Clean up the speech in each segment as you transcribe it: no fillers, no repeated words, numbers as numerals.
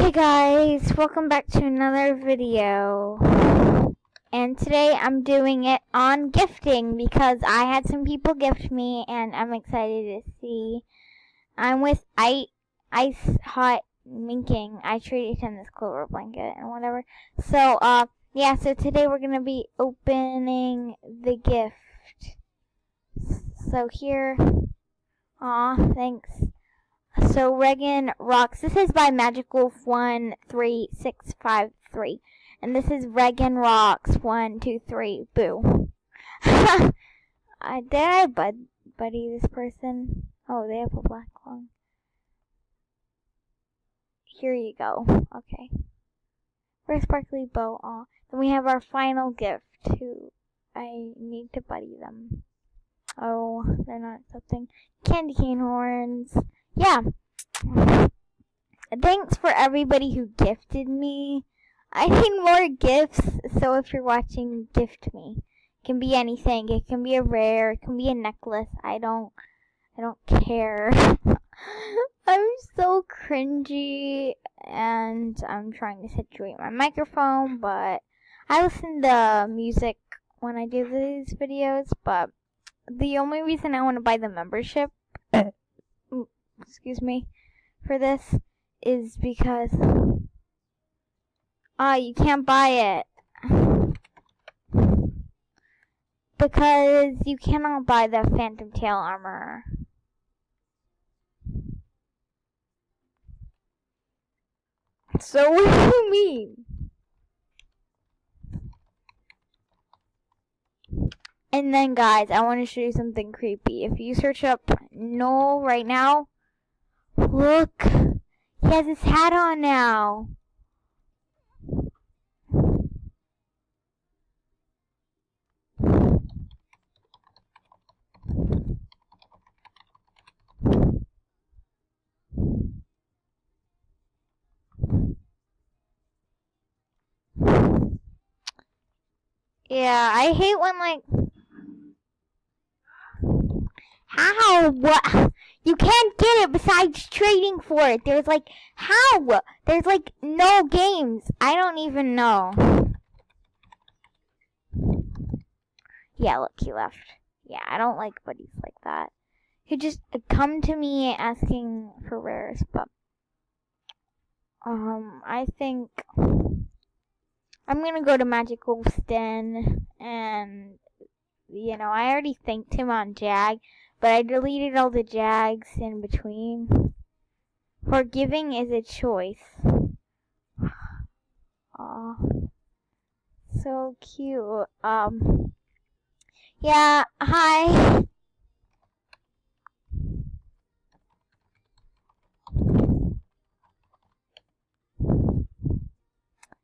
Hey guys, welcome back to another video. And today I'm doing it on gifting because I had some people gift me and I'm excited to see. I'm with Ice Hot Minking. I traded him this clover blanket and whatever. So, so today we're gonna be opening the gift. So here, thanks. So Regan Rocks. This is by Magic13653. And this is Regan Rocks 123. Boo. Did I buddy this person? Oh, they have a black lung. Here you go. Okay. Where's Sparkly Bow? Aw. Then we have our final gift. Who I need to buddy them. Oh, they're not accepting. Candy cane horns. Yeah. Thanks for everybody who gifted me. I need more gifts, so if you're watching, gift me. It can be anything. It can be a rare, it can be a necklace. I don't care. I'm so cringy and I'm trying to situate my microphone, but I listen to music when I do these videos, but the only reason I want to buy the membership for this is because you can't buy it because you cannot buy the Phantom Tail armor. So what do you mean? And then guys, I want to show you something creepy. If you search up Noel right now, look, he has his hat on now. Yeah, I hate when how? What? You can't get it besides trading for it. There's how? There's no games. I don't even know. Yeah, look, he left. Yeah, I don't like buddies like that. Who just come to me asking for rares, but I think I'm gonna go to Magic Wolf's Den, and I already thanked him on Jag, but I deleted all the Jags in between. Forgiving is a choice. Aw, so cute. Yeah, hi.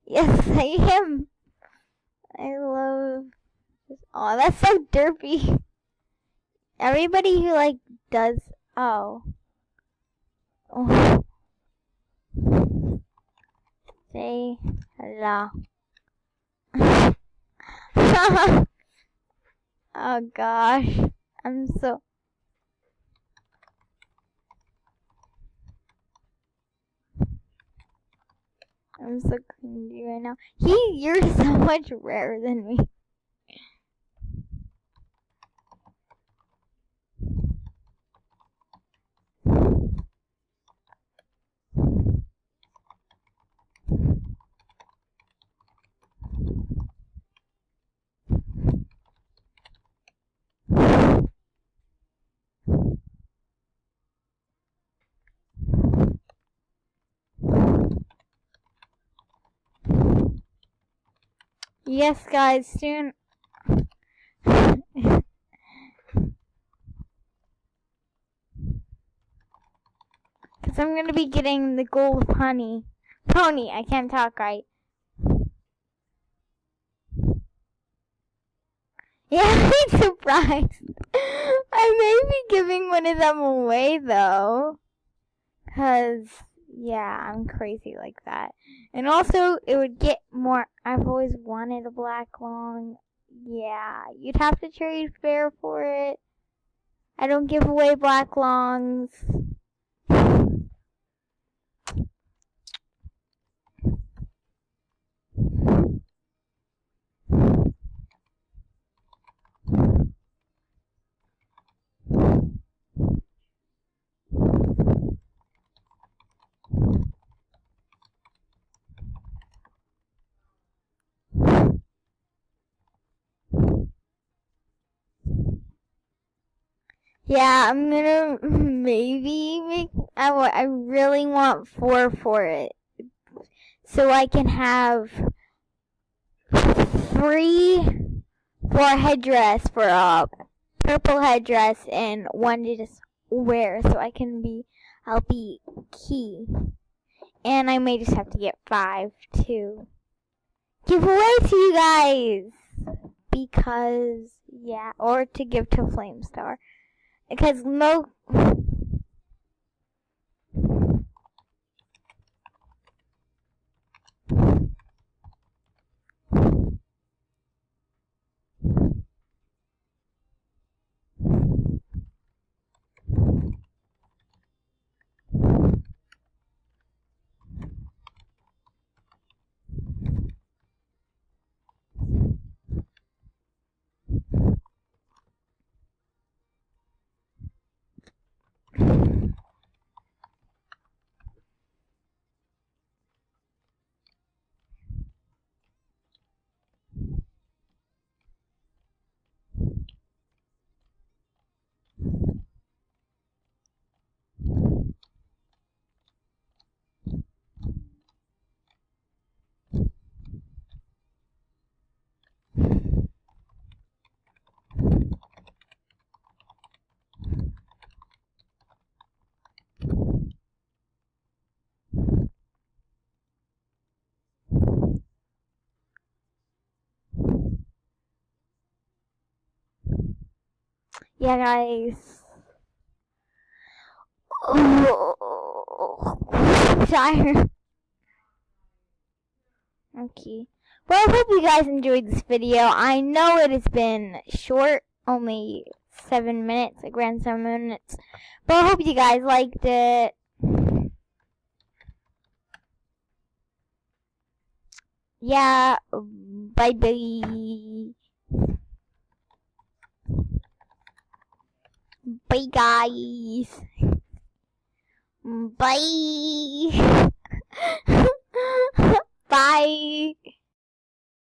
Yes, I am. I love. Oh, that's so derpy. Everybody who does. Oh. Say hello. Oh gosh, I'm so cringy right now. You're so much rarer than me. Yes, guys, soon. Because I'm going to be getting the gold pony. I can't talk right. Yeah, I'm surprised. I may be giving one of them away, though. Because, yeah, I'm crazy like that. And also, it would get more. I've always wanted a black long. Yeah, you'd have to trade fair for it. I don't give away black longs. Yeah, I'm gonna maybe make. I really want 4 for it, so I can have 3 for a headdress, for a purple headdress, and 1 to just wear, so I'll be key. And I may just have to get 5 to give away to you guys, because yeah, or to give to Flamestar, because yeah, guys. Oh, tired. Okay. Well, I hope you guys enjoyed this video. I know it has been short, only 7 minutes, like around 7 minutes. But I hope you guys liked it. Yeah, bye bye. Bye, guys. Bye. Bye.